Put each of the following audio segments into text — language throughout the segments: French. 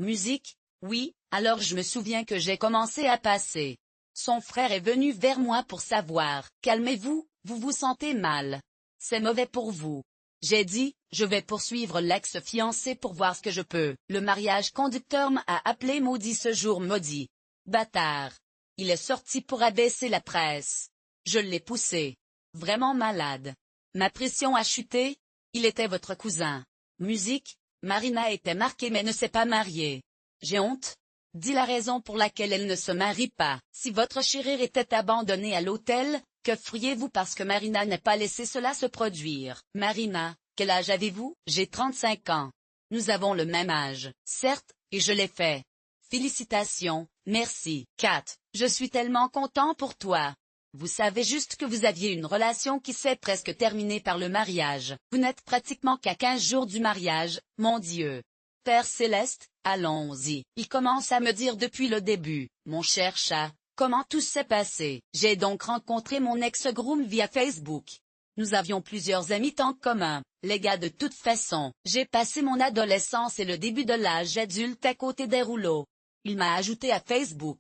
Musique, oui, alors je me souviens que j'ai commencé à passer. Son frère est venu vers moi pour savoir. Calmez-vous, vous vous sentez mal. C'est mauvais pour vous. J'ai dit, je vais poursuivre l'ex-fiancé pour voir ce que je peux. Le mariage conducteur m'a appelé maudit ce jour maudit. Bâtard. Il est sorti pour abaisser la presse. Je l'ai poussé. Vraiment malade. Ma pression a chuté. Il était votre cousin. Musique, Marina était marquée mais ne s'est pas mariée. J'ai honte. Dis la raison pour laquelle elle ne se marie pas. Si votre chérie était abandonnée à l'hôtel, que feriez-vous parce que Marina n'a pas laissé cela se produire? Marina, quel âge avez-vous? J'ai 35 ans. Nous avons le même âge. Certes, et je l'ai fait. Félicitations, merci. Kat, je suis tellement content pour toi. Vous savez juste que vous aviez une relation qui s'est presque terminée par le mariage. Vous n'êtes pratiquement qu'à 15 jours du mariage, mon Dieu. Père Céleste, allons-y. Il commence à me dire depuis le début, mon cher chat, comment tout s'est passé. J'ai donc rencontré mon ex-groom via Facebook. Nous avions plusieurs amis en commun. Les gars de toute façon, j'ai passé mon adolescence et le début de l'âge adulte à côté des rouleaux. Il m'a ajouté à Facebook.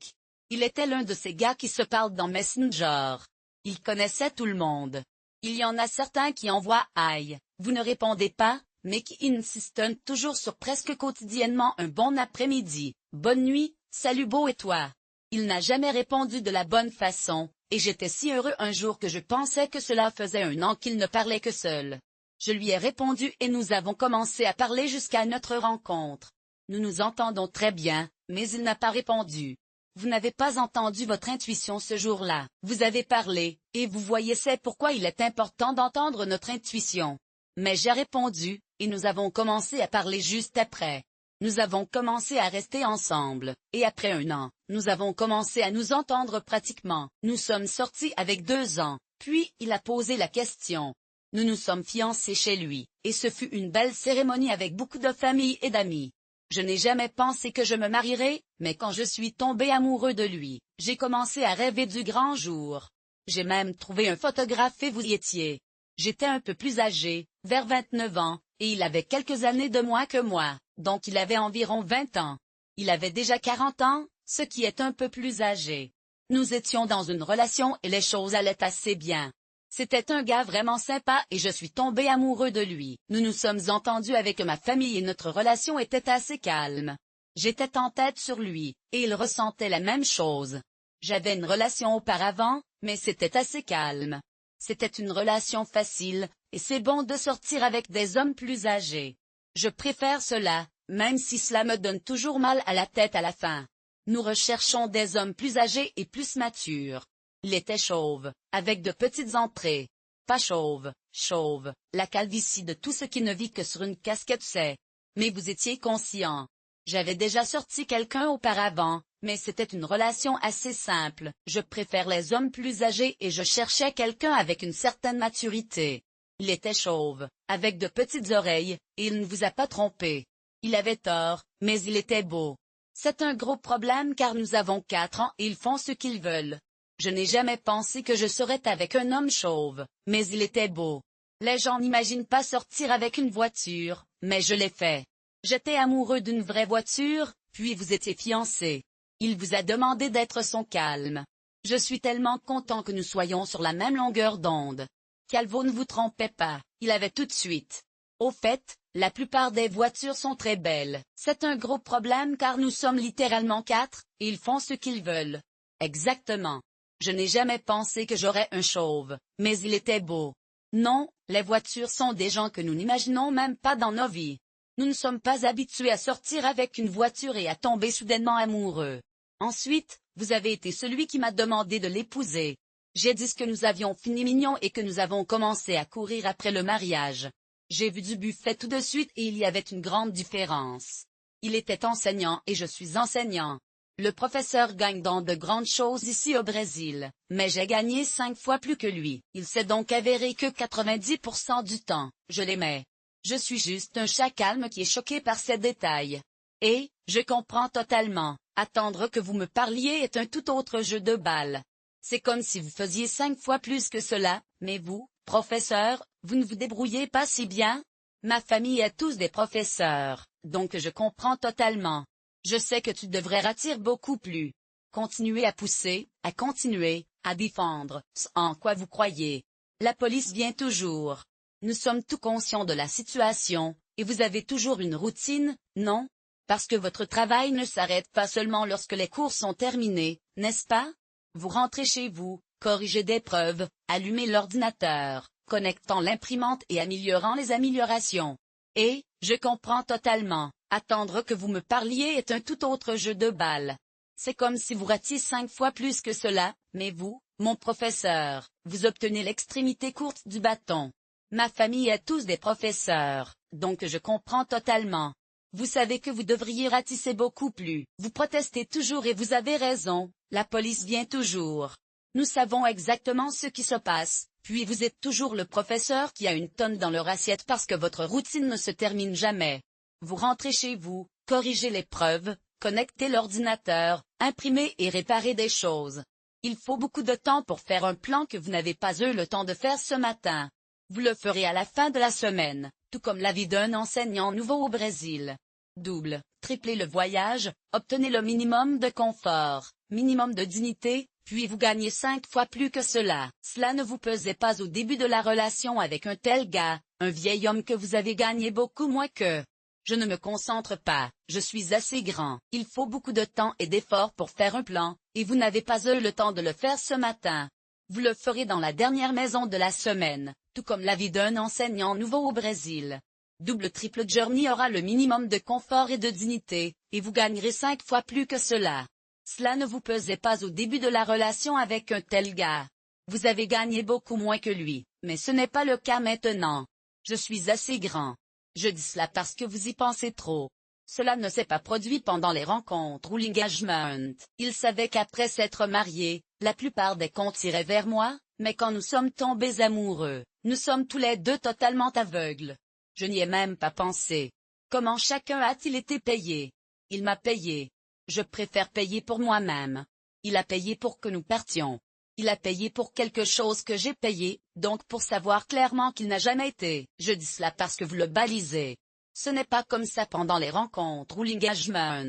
Il était l'un de ces gars qui se parlent dans Messenger. Il connaissait tout le monde. Il y en a certains qui envoient « Aïe, vous ne répondez pas », mais qui insistent toujours sur presque quotidiennement un bon après-midi, bonne nuit, salut beau et toi. Il n'a jamais répondu de la bonne façon, et j'étais si heureux un jour que je pensais que cela faisait 1 an qu'il ne parlait que seul. Je lui ai répondu et nous avons commencé à parler jusqu'à notre rencontre. Nous nous entendons très bien, mais il n'a pas répondu. Vous n'avez pas entendu votre intuition ce jour-là. Vous avez parlé, et vous voyez c'est pourquoi il est important d'entendre notre intuition. Mais j'ai répondu, et nous avons commencé à parler juste après. Nous avons commencé à rester ensemble, et après 1 an, nous avons commencé à nous entendre pratiquement. Nous sommes sortis avec 2 ans, puis il a posé la question. Nous nous sommes fiancés chez lui, et ce fut une belle cérémonie avec beaucoup de famille et d'amis. Je n'ai jamais pensé que je me marierais, mais quand je suis tombé amoureux de lui, j'ai commencé à rêver du grand jour. J'ai même trouvé un photographe et vous y étiez. J'étais un peu plus âgé, vers 29 ans, et il avait quelques années de moins que moi, donc il avait environ 20 ans. Il avait déjà 40 ans, ce qui est un peu plus âgé. Nous étions dans une relation et les choses allaient assez bien. C'était un gars vraiment sympa et je suis tombé amoureux de lui. Nous nous sommes entendus avec ma famille et notre relation était assez calme. J'étais en tête sur lui, et il ressentait la même chose. J'avais une relation auparavant, mais c'était assez calme. C'était une relation facile, et c'est bon de sortir avec des hommes plus âgés. Je préfère cela, même si cela me donne toujours mal à la tête à la fin. Nous recherchons des hommes plus âgés et plus matures. Il était chauve, avec de petites entrées. Pas chauve, chauve, la calvitie de tout ce qui ne vit que sur une casquette c'est. Mais vous étiez conscient. J'avais déjà sorti quelqu'un auparavant, mais c'était une relation assez simple. Je préfère les hommes plus âgés et je cherchais quelqu'un avec une certaine maturité. Il était chauve, avec de petites oreilles, et il ne vous a pas trompé. Il avait tort, mais il était beau. C'est un gros problème car nous avons 4 ans et ils font ce qu'ils veulent. Je n'ai jamais pensé que je serais avec un homme chauve, mais il était beau. Les gens n'imaginent pas sortir avec une voiture, mais je l'ai fait. J'étais amoureux d'une vraie voiture, puis vous étiez fiancés. Il vous a demandé d'être son calme. Je suis tellement content que nous soyons sur la même longueur d'onde. Calvo ne vous trompait pas, il avait tout de suite. Au fait, la plupart des voitures sont très belles. C'est un gros problème car nous sommes littéralement 4, et ils font ce qu'ils veulent. Exactement. Je n'ai jamais pensé que j'aurais un chauve, mais il était beau. Non, les voitures sont des gens que nous n'imaginons même pas dans nos vies. Nous ne sommes pas habitués à sortir avec une voiture et à tomber soudainement amoureux. Ensuite, vous avez été celui qui m'a demandé de l'épouser. J'ai dit que nous avions fini mignon et que nous avons commencé à courir après le mariage. J'ai vu du buffet tout de suite et il y avait une grande différence. Il était enseignant et je suis enseignant. Le professeur gagne dans de grandes choses ici au Brésil, mais j'ai gagné 5 fois plus que lui. Il s'est donc avéré que 90% du temps, je l'aimais. Je suis juste un chat calme qui est choqué par ces détails. Et, je comprends totalement, attendre que vous me parliez est un tout autre jeu de balle. C'est comme si vous faisiez 5 fois plus que cela, mais vous, professeur, vous ne vous débrouillez pas si bien? Ma famille est tous des professeurs, donc je comprends totalement. Je sais que tu devrais ratir beaucoup plus. Continuez à pousser, à continuer, à défendre ce en quoi vous croyez. La police vient toujours. Nous sommes tout conscients de la situation, et vous avez toujours une routine, non? Parce que votre travail ne s'arrête pas seulement lorsque les cours sont terminés, n'est-ce pas? Vous rentrez chez vous, corrigez des preuves, allumez l'ordinateur, connectant l'imprimante et améliorant les améliorations. Et, je comprends totalement, attendre que vous me parliez est un tout autre jeu de balle. C'est comme si vous ratiez 5 fois plus que cela, mais vous, mon professeur, vous obtenez l'extrémité courte du bâton. Ma famille est tous des professeurs, donc je comprends totalement. Vous savez que vous devriez ratisser beaucoup plus. Vous protestez toujours et vous avez raison, la police vient toujours. Nous savons exactement ce qui se passe, puis vous êtes toujours le professeur qui a une tonne dans leur assiette parce que votre routine ne se termine jamais. Vous rentrez chez vous, corrigez les preuves, connectez l'ordinateur, imprimez et réparez des choses. Il faut beaucoup de temps pour faire un plan que vous n'avez pas eu le temps de faire ce matin. Vous le ferez à la fin de la semaine, tout comme la vie d'un enseignant nouveau au Brésil. Double, triplez le voyage, obtenez le minimum de confort, minimum de dignité, puis vous gagnez 5 fois plus que cela. Cela ne vous pesait pas au début de la relation avec un tel gars, un vieil homme que vous avez gagné beaucoup moins que. Je ne me concentre pas, je suis assez grand, il faut beaucoup de temps et d'efforts pour faire un plan, et vous n'avez pas eu le temps de le faire ce matin. Vous le ferez dans la dernière maison de la semaine, tout comme la vie d'un enseignant nouveau au Brésil. Double triple journey aura le minimum de confort et de dignité, et vous gagnerez 5 fois plus que cela. Cela ne vous pesait pas au début de la relation avec un tel gars. Vous avez gagné beaucoup moins que lui, mais ce n'est pas le cas maintenant. Je suis assez grand. Je dis cela parce que vous y pensez trop. Cela ne s'est pas produit pendant les rencontres ou l'engagement. Il savait qu'après s'être mariés, la plupart des comptes iraient vers moi, mais quand nous sommes tombés amoureux, nous sommes tous les deux totalement aveugles. Je n'y ai même pas pensé. Comment chacun a-t-il été payé? Il m'a payé. Je préfère payer pour moi-même. Il a payé pour que nous partions. Il a payé pour quelque chose que j'ai payé, donc pour savoir clairement qu'il n'a jamais été. Je dis cela parce que vous le balisez. Ce n'est pas comme ça pendant les rencontres ou l'engagement.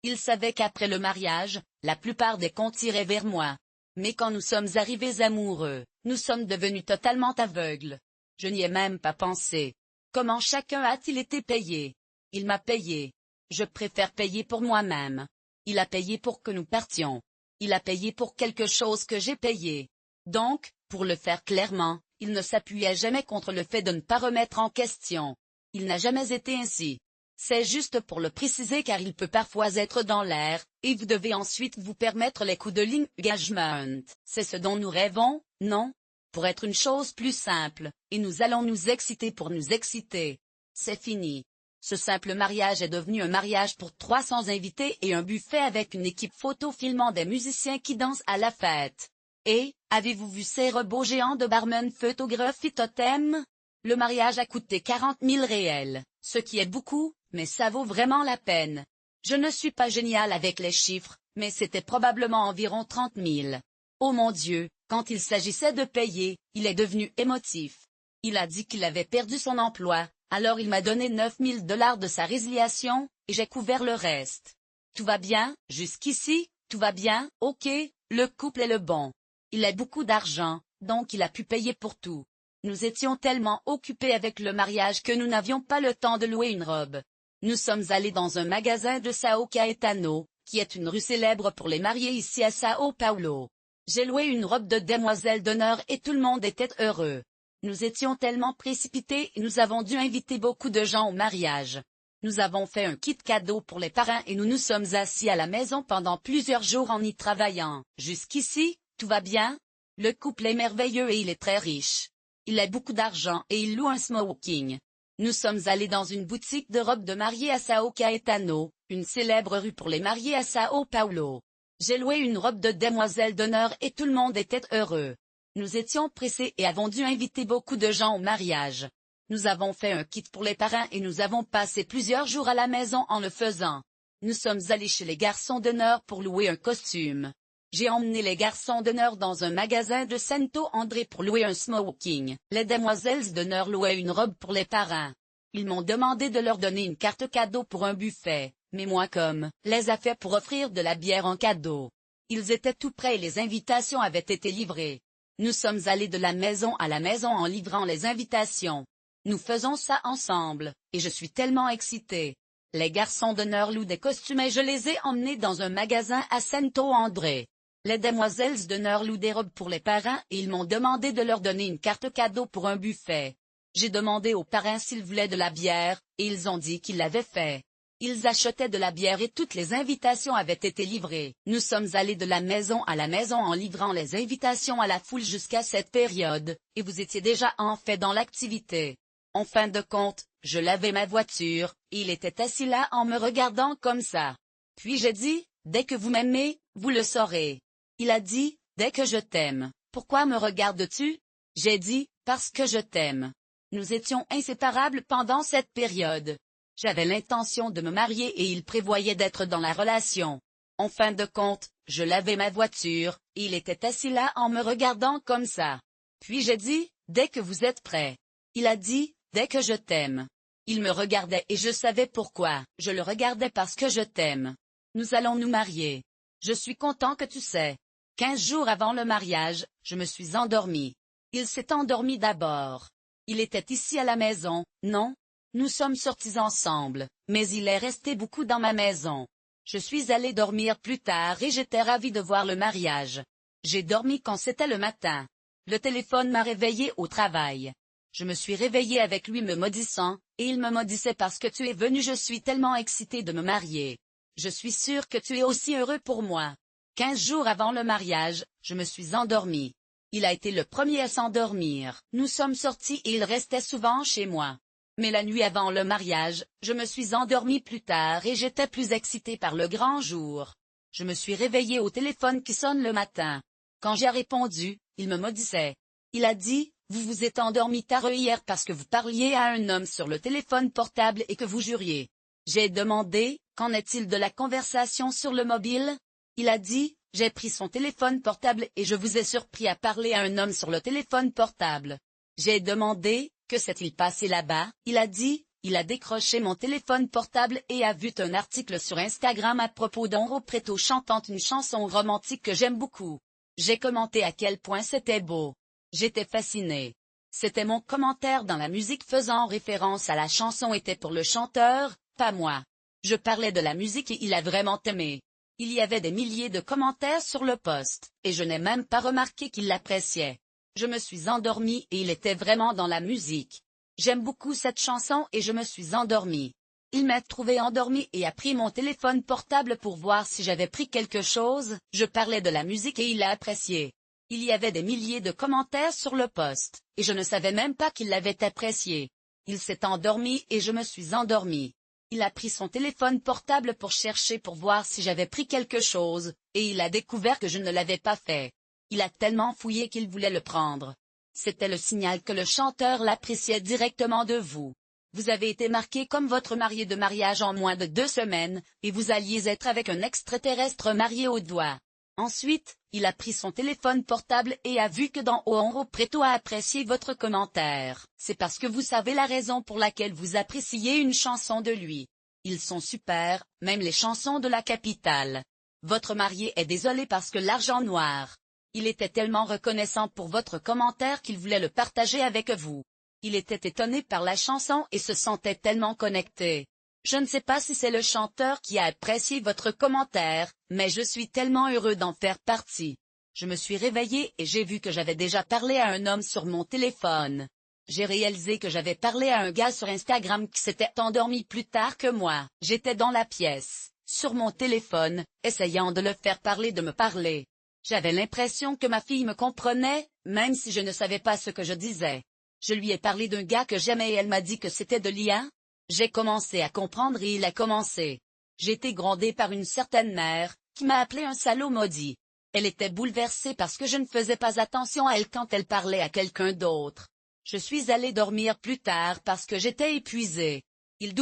Il savait qu'après le mariage, la plupart des comptes iraient vers moi. Mais quand nous sommes arrivés amoureux, nous sommes devenus totalement aveugles. Je n'y ai même pas pensé. Comment chacun a-t-il été payé? Il m'a payé. Je préfère payer pour moi-même. Il a payé pour que nous partions. Il a payé pour quelque chose que j'ai payé. Donc, pour le faire clairement, il ne s'appuyait jamais contre le fait de ne pas remettre en question. Il n'a jamais été ainsi. C'est juste pour le préciser car il peut parfois être dans l'air, et vous devez ensuite vous permettre les coups de l'engagement. C'est ce dont nous rêvons, non? Pour être une chose plus simple, et nous allons nous exciter pour nous exciter. C'est fini. Ce simple mariage est devenu un mariage pour 300 invités et un buffet avec une équipe photo filmant des musiciens qui dansent à la fête. Et, avez-vous vu ces robots géants de barman photographie totem? Le mariage a coûté 40 000 réels, ce qui est beaucoup, mais ça vaut vraiment la peine. Je ne suis pas génial avec les chiffres, mais c'était probablement environ 30 000. Oh mon Dieu, quand il s'agissait de payer, il est devenu émotif. Il a dit qu'il avait perdu son emploi, alors il m'a donné 9 000 $ de sa résiliation, et j'ai couvert le reste. Tout va bien, jusqu'ici, tout va bien, ok, le couple est le bon. Il a beaucoup d'argent, donc il a pu payer pour tout. Nous étions tellement occupés avec le mariage que nous n'avions pas le temps de louer une robe. Nous sommes allés dans un magasin de São Caetano, qui est une rue célèbre pour les mariés ici à São Paulo. J'ai loué une robe de demoiselle d'honneur et tout le monde était heureux. Nous étions tellement précipités et nous avons dû inviter beaucoup de gens au mariage. Nous avons fait un kit cadeau pour les parrains et nous nous sommes assis à la maison pendant plusieurs jours en y travaillant. Jusqu'ici, tout va bien? Le couple est merveilleux et il est très riche. Il a beaucoup d'argent et il loue un smoking. Nous sommes allés dans une boutique de robes de mariée à São Caetano, une célèbre rue pour les mariés à São Paulo. J'ai loué une robe de demoiselle d'honneur et tout le monde était heureux. Nous étions pressés et avons dû inviter beaucoup de gens au mariage. Nous avons fait un kit pour les parrains et nous avons passé plusieurs jours à la maison en le faisant. Nous sommes allés chez les garçons d'honneur pour louer un costume. J'ai emmené les garçons d'honneur dans un magasin de Santo André pour louer un smoking. Les demoiselles d'honneur louaient une robe pour les parrains. Ils m'ont demandé de leur donner une carte cadeau pour un buffet, mais moi comme, les a fait pour offrir de la bière en cadeau. Ils étaient tout prêts et les invitations avaient été livrées. Nous sommes allés de la maison à la maison en livrant les invitations. Nous faisons ça ensemble, et je suis tellement excitée. Les garçons d'honneur louent des costumes et je les ai emmenés dans un magasin à Santo André. Les demoiselles d'honneur louent des robes pour les parents et ils m'ont demandé de leur donner une carte cadeau pour un buffet. J'ai demandé aux parents s'ils voulaient de la bière, et ils ont dit qu'ils l'avaient fait. Ils achetaient de la bière et toutes les invitations avaient été livrées. Nous sommes allés de la maison à la maison en livrant les invitations à la foule jusqu'à cette période, et vous étiez déjà en fait dans l'activité. En fin de compte, je lavais ma voiture, et il était assis là en me regardant comme ça. Puis j'ai dit, dès que vous m'aimez, vous le saurez. Il a dit, dès que je t'aime. Pourquoi me regardes-tu? J'ai dit, parce que je t'aime. Nous étions inséparables pendant cette période. J'avais l'intention de me marier et il prévoyait d'être dans la relation. En fin de compte, je lavais ma voiture, et il était assis là en me regardant comme ça. Puis j'ai dit, dès que vous êtes prêt. Il a dit, dès que je t'aime. Il me regardait et je savais pourquoi. Je le regardais parce que je t'aime. Nous allons nous marier. Je suis content que tu sais. 15 jours avant le mariage, je me suis endormie. Il s'est endormi d'abord. Il était ici à la maison, non? Nous sommes sortis ensemble, mais il est resté beaucoup dans ma maison. Je suis allée dormir plus tard et j'étais ravie de voir le mariage. J'ai dormi quand c'était le matin. Le téléphone m'a réveillée au travail. Je me suis réveillée avec lui me maudissant, et il me maudissait parce que tu es venu. Je suis tellement excitée de me marier. Je suis sûre que tu es aussi heureux pour moi. 15 jours avant le mariage, je me suis endormie. Il a été le premier à s'endormir. Nous sommes sortis et il restait souvent chez moi. Mais la nuit avant le mariage, je me suis endormie plus tard et j'étais plus excitée par le grand jour. Je me suis réveillée au téléphone qui sonne le matin. Quand j'ai répondu, il me maudissait. Il a dit, vous vous êtes endormi tard hier parce que vous parliez à un homme sur le téléphone portable et que vous juriez. J'ai demandé, qu'en est-il de la conversation sur le mobile? Il a dit, j'ai pris son téléphone portable et je vous ai surpris à parler à un homme sur le téléphone portable. J'ai demandé, que s'est-il passé là-bas? Il a dit, il a décroché mon téléphone portable et a vu un article sur Instagram à propos d'Onro Preto chantant une chanson romantique que j'aime beaucoup. J'ai commenté à quel point c'était beau. J'étais fascinée. C'était mon commentaire dans la musique faisant référence à la chanson était pour le chanteur, pas moi. Je parlais de la musique et il a vraiment aimé. Il y avait des milliers de commentaires sur le post, et je n'ai même pas remarqué qu'il l'appréciait. Je me suis endormie et il était vraiment dans la musique. J'aime beaucoup cette chanson et je me suis endormie. Il m'a trouvé endormie et a pris mon téléphone portable pour voir si j'avais pris quelque chose. Je parlais de la musique et il l'a apprécié. Il y avait des milliers de commentaires sur le post, et je ne savais même pas qu'il l'avait apprécié. Il s'est endormi et je me suis endormie. Il a pris son téléphone portable pour chercher pour voir si j'avais pris quelque chose, et il a découvert que je ne l'avais pas fait. Il a tellement fouillé qu'il voulait le prendre. C'était le signal que le chanteur l'appréciait directement de vous. Vous avez été marqué comme votre marié de mariage en moins de 2 semaines, et vous alliez être avec un extraterrestre marié au doigt. Ensuite, il a pris son téléphone portable et a vu que dans Onro Preto a apprécié votre commentaire. C'est parce que vous savez la raison pour laquelle vous appréciez une chanson de lui. Ils sont super, même les chansons de la capitale. Votre marié est désolé parce que l'argent noir. Il était tellement reconnaissant pour votre commentaire qu'il voulait le partager avec vous. Il était étonné par la chanson et se sentait tellement connecté. Je ne sais pas si c'est le chanteur qui a apprécié votre commentaire, mais je suis tellement heureux d'en faire partie. Je me suis réveillée et j'ai vu que j'avais déjà parlé à un homme sur mon téléphone. J'ai réalisé que j'avais parlé à un gars sur Instagram qui s'était endormi plus tard que moi. J'étais dans la pièce, sur mon téléphone, essayant de le faire parler de me parler. J'avais l'impression que ma fille me comprenait, même si je ne savais pas ce que je disais. Je lui ai parlé d'un gars que j'aimais et elle m'a dit que c'était de l'IA. J'ai commencé à comprendre et il a commencé. J'ai été grondée par une certaine mère, qui m'a appelé un salaud maudit. Elle était bouleversée parce que je ne faisais pas attention à elle quand elle parlait à quelqu'un d'autre. Je suis allée dormir plus tard parce que j'étais épuisée. Il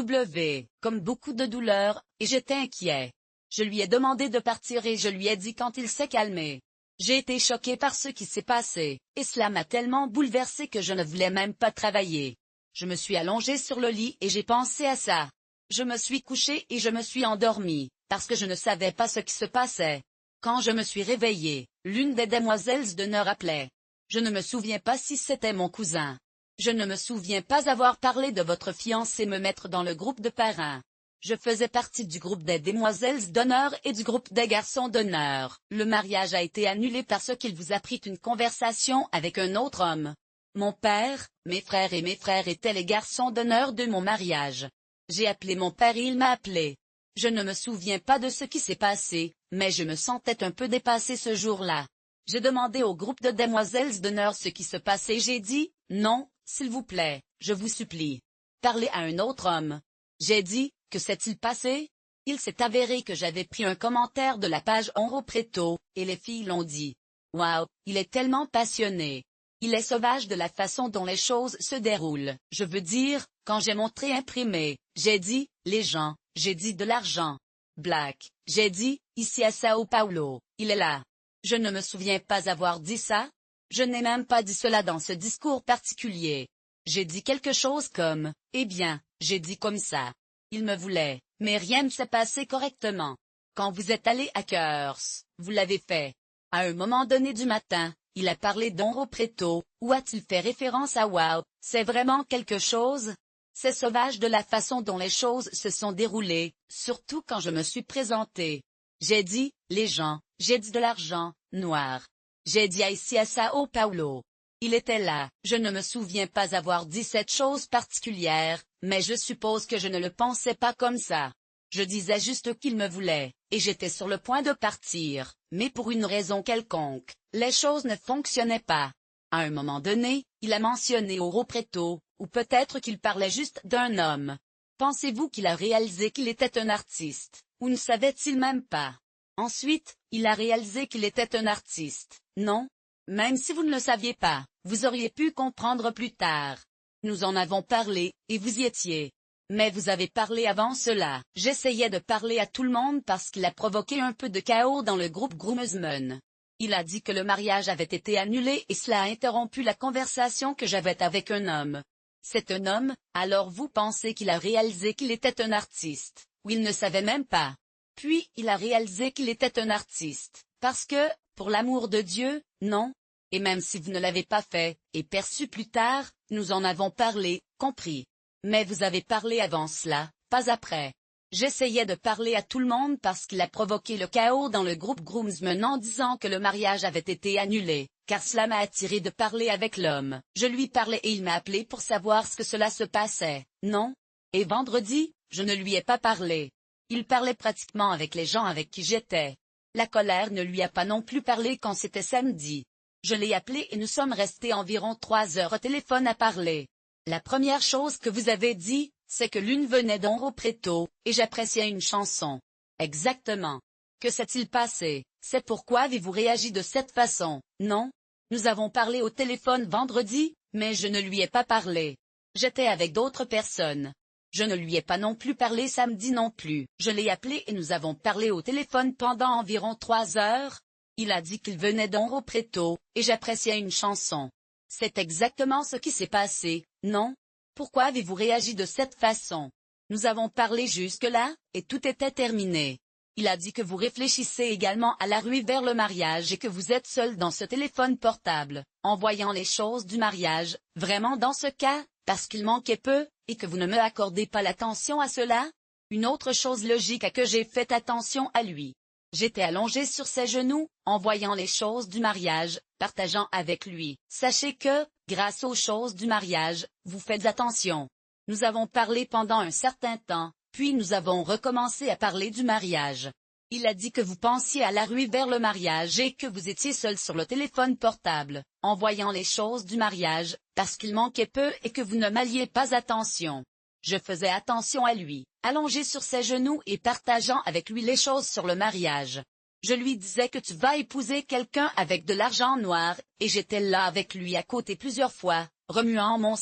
comme beaucoup de douleur, et j'étais inquiet. Je lui ai demandé de partir et je lui ai dit quand il s'est calmé. J'ai été choquée par ce qui s'est passé, et cela m'a tellement bouleversée que je ne voulais même pas travailler. Je me suis allongée sur le lit et j'ai pensé à ça. Je me suis couché et je me suis endormi, parce que je ne savais pas ce qui se passait. Quand je me suis réveillé, l'une des demoiselles d'honneur appelait. Je ne me souviens pas si c'était mon cousin. Je ne me souviens pas avoir parlé de votre fiancé me mettre dans le groupe de parrains. Je faisais partie du groupe des demoiselles d'honneur et du groupe des garçons d'honneur. Le mariage a été annulé parce qu'il vous a pris une conversation avec un autre homme. Mon père, mes frères et mes frères étaient les garçons d'honneur de mon mariage. J'ai appelé mon père et il m'a appelé. Je ne me souviens pas de ce qui s'est passé, mais je me sentais un peu dépassée ce jour-là. J'ai demandé au groupe de demoiselles d'honneur ce qui se passait. J'ai dit, non, s'il vous plaît, je vous supplie. Parlez à un autre homme. J'ai dit, que s'est-il passé? Il s'est avéré que j'avais pris un commentaire de la page Onro Preto, et les filles l'ont dit. Waouh, il est tellement passionné. Il est sauvage de la façon dont les choses se déroulent. Je veux dire, quand j'ai montré imprimé, j'ai dit, les gens, j'ai dit de l'argent. Black, j'ai dit, ici à Sao Paulo, il est là. Je ne me souviens pas avoir dit ça. Je n'ai même pas dit cela dans ce discours particulier. J'ai dit quelque chose comme, eh bien, j'ai dit comme ça. Il me voulait, mais rien ne s'est passé correctement. Quand vous êtes allé à Cœurs, vous l'avez fait. À un moment donné du matin, il a parlé d'Onro Preto, ou a-t-il fait référence à Wow, c'est vraiment quelque chose? C'est sauvage de la façon dont les choses se sont déroulées, surtout quand je me suis présenté. J'ai dit, les gens, j'ai dit de l'argent, noir. J'ai dit ici à Sao Paulo. Il était là, je ne me souviens pas avoir dit cette chose particulière, mais je suppose que je ne le pensais pas comme ça. Je disais juste qu'il me voulait, et j'étais sur le point de partir, mais pour une raison quelconque, les choses ne fonctionnaient pas. À un moment donné, il a mentionné Onro Preto, ou peut-être qu'il parlait juste d'un homme. Pensez-vous qu'il a réalisé qu'il était un artiste, ou ne savait-il même pas? Ensuite, il a réalisé qu'il était un artiste, non? Même si vous ne le saviez pas, vous auriez pu comprendre plus tard. Nous en avons parlé, et vous y étiez. Mais vous avez parlé avant cela. J'essayais de parler à tout le monde parce qu'il a provoqué un peu de chaos dans le groupe Groomsmen. Il a dit que le mariage avait été annulé et cela a interrompu la conversation que j'avais avec un homme. C'est un homme, alors vous pensez qu'il a réalisé qu'il était un artiste, ou il ne savait même pas. Puis il a réalisé qu'il était un artiste, parce que, pour l'amour de Dieu, non? Et même si vous ne l'avez pas fait, et perçu plus tard, nous en avons parlé, compris. Mais vous avez parlé avant cela, pas après. J'essayais de parler à tout le monde parce qu'il a provoqué le chaos dans le groupe Groomsmen en disant que le mariage avait été annulé, car cela m'a attiré de parler avec l'homme. Je lui parlais et il m'a appelé pour savoir ce que cela se passait, non? Et vendredi, je ne lui ai pas parlé. Il parlait pratiquement avec les gens avec qui j'étais. La colère ne lui a pas non plus parlé quand c'était samedi. Je l'ai appelé et nous sommes restés environ 3 heures au téléphone à parler. La première chose que vous avez dit, c'est que l'une venait d'Onro Preto, et j'appréciais une chanson. Exactement. Que s'est-il passé? C'est pourquoi avez-vous réagi de cette façon, non? Nous avons parlé au téléphone vendredi, mais je ne lui ai pas parlé. J'étais avec d'autres personnes. Je ne lui ai pas non plus parlé samedi non plus. Je l'ai appelé et nous avons parlé au téléphone pendant environ 3 heures. Il a dit qu'il venait d'Onro Preto, et j'appréciais une chanson. C'est exactement ce qui s'est passé, non? Pourquoi avez-vous réagi de cette façon? Nous avons parlé jusque-là, et tout était terminé. Il a dit que vous réfléchissez également à la rue vers le mariage et que vous êtes seul dans ce téléphone portable, en voyant les choses du mariage, vraiment dans ce cas, parce qu'il manquait peu, et que vous ne me accordez pas l'attention à cela? Une autre chose logique à que j'ai fait attention à lui. J'étais allongé sur ses genoux, en voyant les choses du mariage, partageant avec lui. Sachez que, grâce aux choses du mariage, vous faites attention. Nous avons parlé pendant un certain temps, puis nous avons recommencé à parler du mariage. Il a dit que vous pensiez à la rue vers le mariage et que vous étiez seul sur le téléphone portable, en voyant les choses du mariage, parce qu'il manquait peu et que vous ne m'alliez pas attention. Je faisais attention à lui, allongé sur ses genoux et partageant avec lui les choses sur le mariage. Je lui disais que tu vas épouser quelqu'un avec de l'argent noir, et j'étais là avec lui à côté plusieurs fois, remuant mon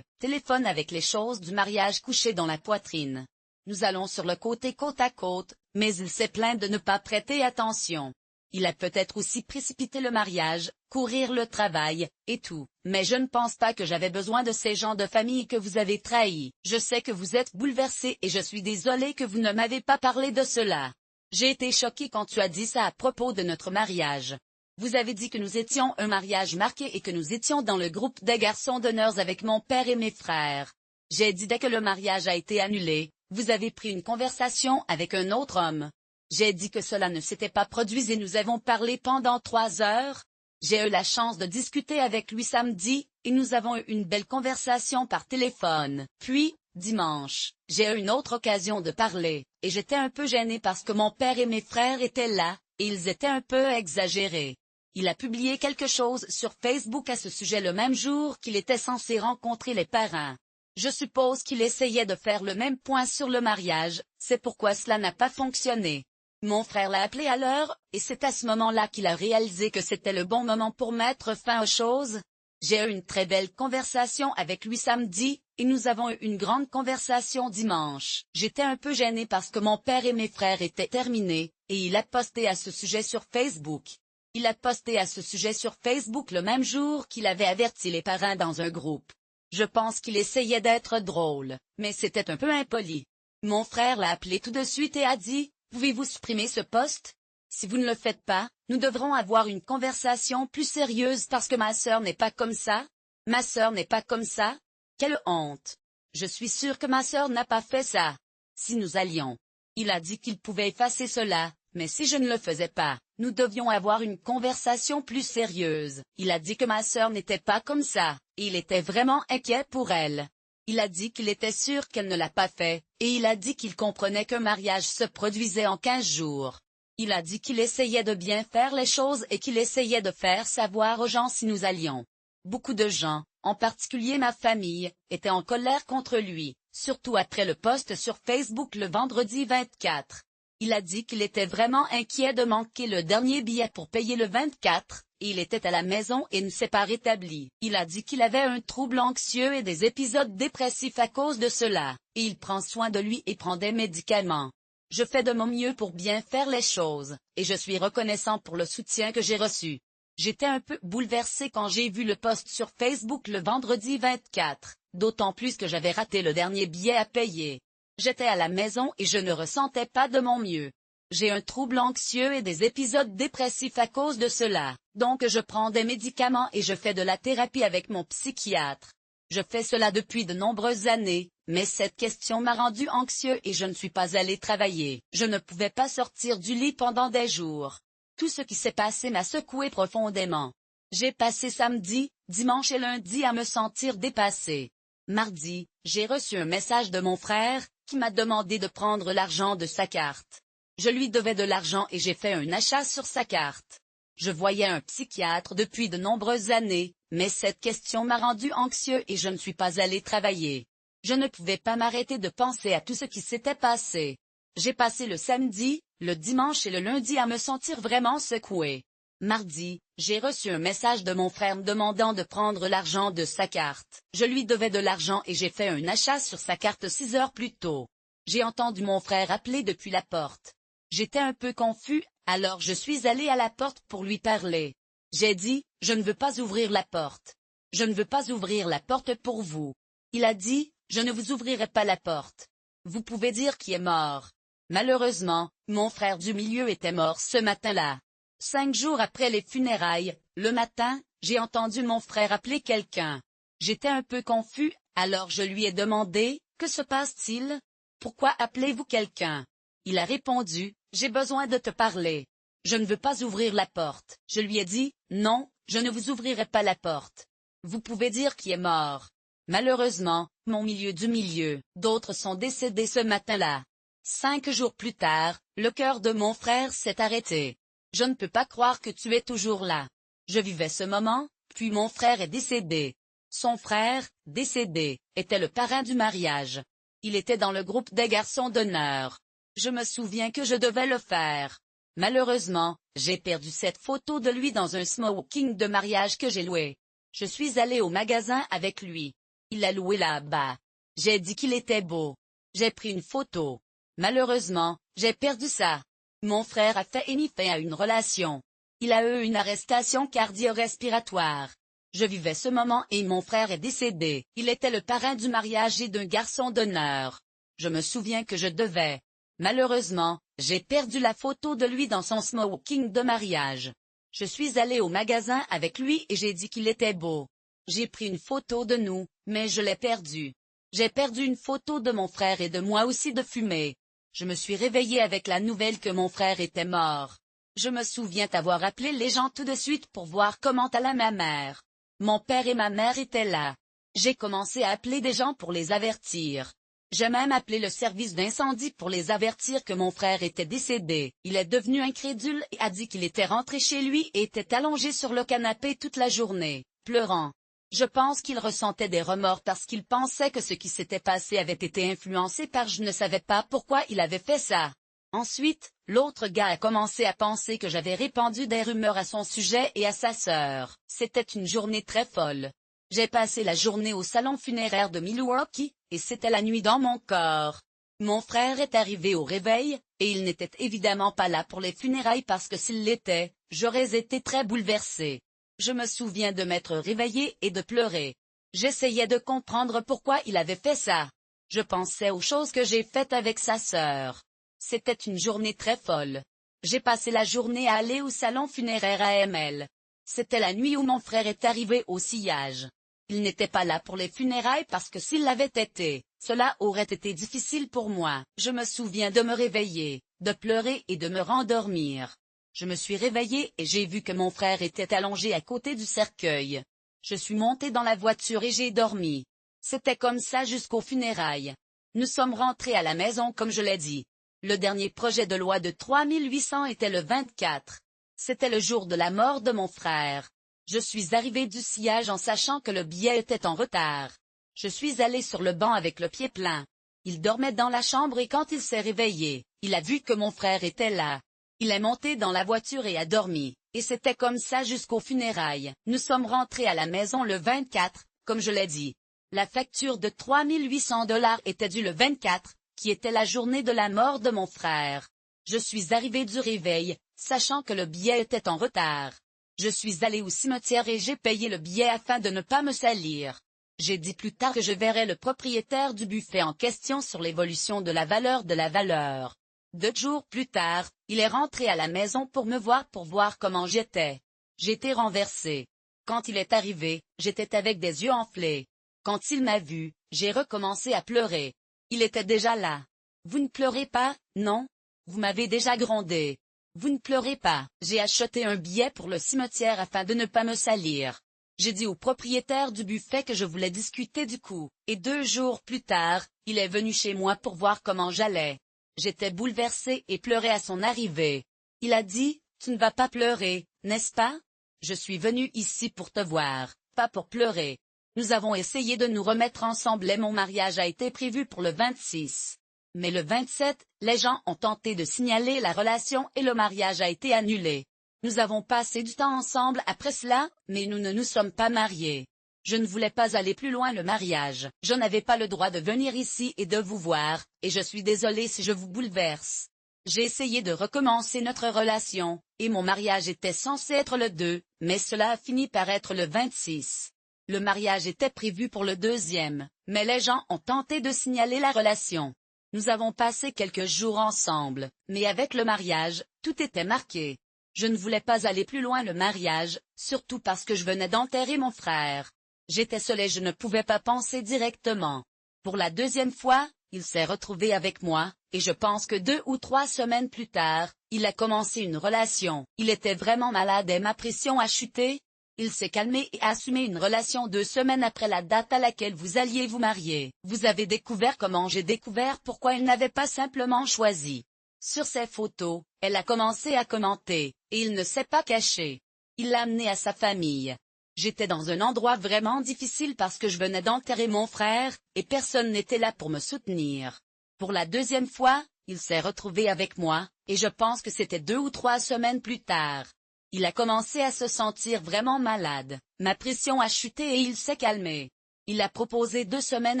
téléphone avec les choses du mariage couchées dans la poitrine. Nous allons sur le côté côte à côte, mais il s'est plaint de ne pas prêter attention. Il a peut-être aussi précipité le mariage, courir le travail, et tout. Mais je ne pense pas que j'avais besoin de ces gens de famille que vous avez trahis. Je sais que vous êtes bouleversé et je suis désolée que vous ne m'avez pas parlé de cela. J'ai été choquée quand tu as dit ça à propos de notre mariage. Vous avez dit que nous étions un mariage marqué et que nous étions dans le groupe des garçons d'honneur avec mon père et mes frères. J'ai dit dès que le mariage a été annulé, vous avez pris une conversation avec un autre homme. J'ai dit que cela ne s'était pas produit et nous avons parlé pendant 3 heures. J'ai eu la chance de discuter avec lui samedi, et nous avons eu une belle conversation par téléphone. Puis, dimanche, j'ai eu une autre occasion de parler, et j'étais un peu gênée parce que mon père et mes frères étaient là, et ils étaient un peu exagérés. Il a publié quelque chose sur Facebook à ce sujet le même jour qu'il était censé rencontrer les parents. Je suppose qu'il essayait de faire le même point sur le mariage, c'est pourquoi cela n'a pas fonctionné. Mon frère l'a appelé à l'heure, et c'est à ce moment-là qu'il a réalisé que c'était le bon moment pour mettre fin aux choses. J'ai eu une très belle conversation avec lui samedi, et nous avons eu une grande conversation dimanche. J'étais un peu gênée parce que mon père et mes frères étaient terminés, et il a posté à ce sujet sur Facebook. Il a posté à ce sujet sur Facebook le même jour qu'il avait averti les parents dans un groupe. Je pense qu'il essayait d'être drôle, mais c'était un peu impoli. Mon frère l'a appelé tout de suite et a dit: « Pouvez-vous supprimer ce post? Si vous ne le faites pas, nous devrons avoir une conversation plus sérieuse parce que ma sœur n'est pas comme ça. Ma sœur n'est pas comme ça. Quelle honte! Je suis sûre que ma sœur n'a pas fait ça. Si nous allions. » Il a dit qu'il pouvait effacer cela, mais si je ne le faisais pas, nous devions avoir une conversation plus sérieuse. Il a dit que ma sœur n'était pas comme ça, et il était vraiment inquiet pour elle. Il a dit qu'il était sûr qu'elle ne l'a pas fait, et il a dit qu'il comprenait qu'un mariage se produisait en 15 jours. Il a dit qu'il essayait de bien faire les choses et qu'il essayait de faire savoir aux gens si nous allions. Beaucoup de gens, en particulier ma famille, étaient en colère contre lui, surtout après le post sur Facebook le vendredi 24. Il a dit qu'il était vraiment inquiet de manquer le dernier billet pour payer le 24, et il était à la maison et ne s'est pas rétabli. Il a dit qu'il avait un trouble anxieux et des épisodes dépressifs à cause de cela, et il prend soin de lui et prend des médicaments. Je fais de mon mieux pour bien faire les choses, et je suis reconnaissant pour le soutien que j'ai reçu. J'étais un peu bouleversée quand j'ai vu le post sur Facebook le vendredi 24, d'autant plus que j'avais raté le dernier billet à payer. J'étais à la maison et je ne ressentais pas de mon mieux. J'ai un trouble anxieux et des épisodes dépressifs à cause de cela, donc je prends des médicaments et je fais de la thérapie avec mon psychiatre. Je fais cela depuis de nombreuses années, mais cette question m'a rendu anxieux et je ne suis pas allé travailler. Je ne pouvais pas sortir du lit pendant des jours. Tout ce qui s'est passé m'a secoué profondément. J'ai passé samedi, dimanche et lundi à me sentir dépassée. Mardi, j'ai reçu un message de mon frère, qui m'a demandé de prendre l'argent de sa carte. Je lui devais de l'argent et j'ai fait un achat sur sa carte. Je voyais un psychiatre depuis de nombreuses années, mais cette question m'a rendu anxieux et je ne suis pas allé travailler. Je ne pouvais pas m'arrêter de penser à tout ce qui s'était passé. J'ai passé le samedi, le dimanche et le lundi à me sentir vraiment secouée. Mardi, j'ai reçu un message de mon frère me demandant de prendre l'argent de sa carte. Je lui devais de l'argent et j'ai fait un achat sur sa carte 6 heures plus tôt. J'ai entendu mon frère appeler depuis la porte. J'étais un peu confus, alors je suis allé à la porte pour lui parler. J'ai dit: « Je ne veux pas ouvrir la porte. Je ne veux pas ouvrir la porte pour vous. » Il a dit: « Je ne vous ouvrirai pas la porte. Vous pouvez dire qui est mort. » Malheureusement, mon frère du milieu était mort ce matin-là. 5 jours après les funérailles, le matin, j'ai entendu mon frère appeler quelqu'un. J'étais un peu confus, alors je lui ai demandé: « Que se passe-t-il? Pourquoi appelez-vous quelqu'un? » Il a répondu: « J'ai besoin de te parler. Je ne veux pas ouvrir la porte. » Je lui ai dit: « Non, je ne vous ouvrirai pas la porte. Vous pouvez dire qui est mort. » Malheureusement, mon milieu du milieu, d'autres sont décédés ce matin-là. 5 jours plus tard, le cœur de mon frère s'est arrêté. Je ne peux pas croire que tu es toujours là. Je vivais ce moment, puis mon frère est décédé. Son frère, décédé, était le parrain du mariage. Il était dans le groupe des garçons d'honneur. Je me souviens que je devais le faire. Malheureusement, j'ai perdu cette photo de lui dans un smoking de mariage que j'ai loué. Je suis allé au magasin avec lui. Il l'a loué là-bas. J'ai dit qu'il était beau. J'ai pris une photo. Malheureusement, j'ai perdu ça. Mon frère a mis fin à une relation. Il a eu une arrestation cardio-respiratoire. Je vivais ce moment et mon frère est décédé. Il était le parrain du mariage et d'un garçon d'honneur. Je me souviens que je devais. Malheureusement, j'ai perdu la photo de lui dans son smoking de mariage. Je suis allé au magasin avec lui et j'ai dit qu'il était beau. J'ai pris une photo de nous, mais je l'ai perdue. J'ai perdu une photo de mon frère et de moi aussi de fumée. Je me suis réveillé avec la nouvelle que mon frère était mort. Je me souviens avoir appelé les gens tout de suite pour voir comment allait ma mère. Mon père et ma mère étaient là. J'ai commencé à appeler des gens pour les avertir. J'ai même appelé le service d'incendie pour les avertir que mon frère était décédé. Il est devenu incrédule et a dit qu'il était rentré chez lui et était allongé sur le canapé toute la journée, pleurant. Je pense qu'il ressentait des remords parce qu'il pensait que ce qui s'était passé avait été influencé par je ne savais pas pourquoi il avait fait ça. Ensuite, l'autre gars a commencé à penser que j'avais répandu des rumeurs à son sujet et à sa sœur. C'était une journée très folle. J'ai passé la journée au salon funéraire de Milwaukee, et c'était la nuit dans mon corps. Mon frère est arrivé au réveil, et il n'était évidemment pas là pour les funérailles parce que s'il l'était, j'aurais été très bouleversée. Je me souviens de m'être réveillée et de pleurer. J'essayais de comprendre pourquoi il avait fait ça. Je pensais aux choses que j'ai faites avec sa sœur. C'était une journée très folle. J'ai passé la journée à aller au salon funéraire AML. C'était la nuit où mon frère est arrivé au sillage. Il n'était pas là pour les funérailles parce que s'il l'avait été, cela aurait été difficile pour moi. Je me souviens de me réveiller, de pleurer et de me rendormir. Je me suis réveillée et j'ai vu que mon frère était allongé à côté du cercueil. Je suis montée dans la voiture et j'ai dormi. C'était comme ça jusqu'aux funérailles. Nous sommes rentrés à la maison comme je l'ai dit. Le dernier projet de loi de 3800 était le 24. C'était le jour de la mort de mon frère. Je suis arrivée du sillage en sachant que le billet était en retard. Je suis allée sur le banc avec le pied plein. Il dormait dans la chambre et quand il s'est réveillé, il a vu que mon frère était là. Il est monté dans la voiture et a dormi, et c'était comme ça jusqu'aux funérailles. Nous sommes rentrés à la maison le 24, comme je l'ai dit. La facture de 3800 $ était due le 24, qui était la journée de la mort de mon frère. Je suis arrivée du réveil, sachant que le billet était en retard. Je suis allée au cimetière et j'ai payé le billet afin de ne pas me salir. J'ai dit plus tard que je verrais le propriétaire du buffet en question sur l'évolution de la valeur de la valeur. 2 jours plus tard, il est rentré à la maison pour me voir pour voir comment j'étais. J'étais renversée. Quand il est arrivé, j'étais avec des yeux enflés. Quand il m'a vu, j'ai recommencé à pleurer. Il était déjà là. Vous ne pleurez pas, non? Vous m'avez déjà grondé. Vous ne pleurez pas. J'ai acheté un billet pour le cimetière afin de ne pas me salir. J'ai dit au propriétaire du buffet que je voulais discuter du coup, et 2 jours plus tard, il est venu chez moi pour voir comment j'allais. J'étais bouleversée et pleurais à son arrivée. Il a dit, tu ne vas pas pleurer, n'est-ce pas? Je suis venue ici pour te voir, pas pour pleurer. Nous avons essayé de nous remettre ensemble et mon mariage a été prévu pour le 26. Mais le 27, les gens ont tenté de signaler la relation et le mariage a été annulé. Nous avons passé du temps ensemble après cela, mais nous ne nous sommes pas mariés. Je ne voulais pas aller plus loin le mariage. Je n'avais pas le droit de venir ici et de vous voir, et je suis désolée si je vous bouleverse. J'ai essayé de recommencer notre relation, et mon mariage était censé être le 2, mais cela a fini par être le 26. Le mariage était prévu pour le 2e, mais les gens ont tenté de signaler la relation. Nous avons passé quelques jours ensemble, mais avec le mariage, tout était marqué. Je ne voulais pas aller plus loin le mariage, surtout parce que je venais d'enterrer mon frère. J'étais seule et je ne pouvais pas penser directement. Pour la 2e fois, il s'est retrouvé avec moi, et je pense que 2 ou 3 semaines plus tard, il a commencé une relation. Il était vraiment malade et ma pression a chuté. Il s'est calmé et a assumé une relation 2 semaines après la date à laquelle vous alliez vous marier. Vous avez découvert comment j'ai découvert pourquoi il n'avait pas simplement choisi. Sur ses photos, elle a commencé à commenter, et il ne s'est pas caché. Il l'a amené à sa famille. J'étais dans un endroit vraiment difficile parce que je venais d'enterrer mon frère, et personne n'était là pour me soutenir. Pour la 2e fois, il s'est retrouvé avec moi, et je pense que c'était 2 ou 3 semaines plus tard. Il a commencé à se sentir vraiment malade. Ma pression a chuté et il s'est calmé. Il a proposé 2 semaines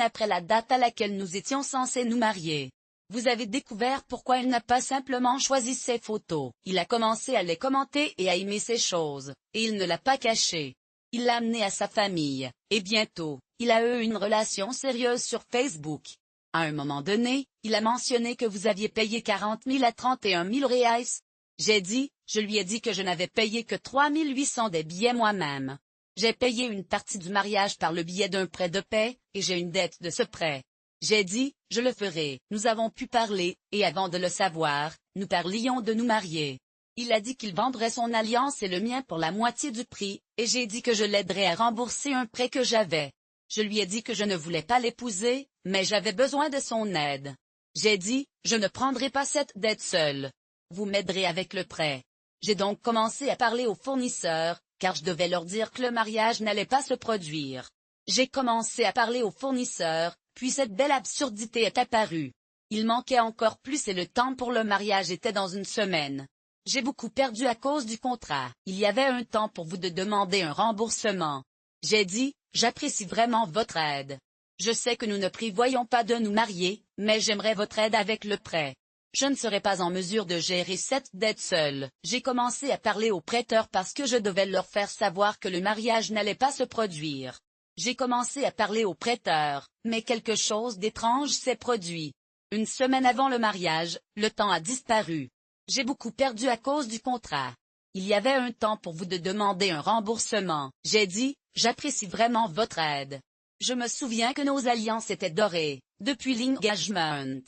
après la date à laquelle nous étions censés nous marier. Vous avez découvert pourquoi il n'a pas simplement choisi ses photos. Il a commencé à les commenter et à aimer ces choses, et il ne l'a pas caché. Il l'a amené à sa famille, et bientôt, il a eu une relation sérieuse sur Facebook. À un moment donné, il a mentionné que vous aviez payé 40 000 à 31 000 reais. Je lui ai dit que je n'avais payé que 3 800 des billets moi-même. J'ai payé une partie du mariage par le biais d'un prêt de paix, et j'ai une dette de ce prêt. J'ai dit, je le ferai. Nous avons pu parler, et avant de le savoir, nous parlions de nous marier. Il a dit qu'il vendrait son alliance et le mien pour la moitié du prix, et j'ai dit que je l'aiderais à rembourser un prêt que j'avais. Je lui ai dit que je ne voulais pas l'épouser, mais j'avais besoin de son aide. J'ai dit, je ne prendrai pas cette dette seule. Vous m'aiderez avec le prêt. J'ai donc commencé à parler aux fournisseurs, car je devais leur dire que le mariage n'allait pas se produire. J'ai commencé à parler aux fournisseurs, puis cette belle absurdité est apparue. Il manquait encore plus et le temps pour le mariage était dans une semaine. J'ai beaucoup perdu à cause du contrat. Il y avait un temps pour vous de demander un remboursement. J'ai dit, j'apprécie vraiment votre aide. Je sais que nous ne prévoyons pas de nous marier, mais j'aimerais votre aide avec le prêt. Je ne serais pas en mesure de gérer cette dette seule. J'ai commencé à parler aux prêteurs parce que je devais leur faire savoir que le mariage n'allait pas se produire. J'ai commencé à parler aux prêteurs, mais quelque chose d'étrange s'est produit. Une semaine avant le mariage, le temps a disparu. J'ai beaucoup perdu à cause du contrat. Il y avait un temps pour vous de demander un remboursement. J'ai dit, j'apprécie vraiment votre aide. Je me souviens que nos alliances étaient dorées, depuis l'engagement.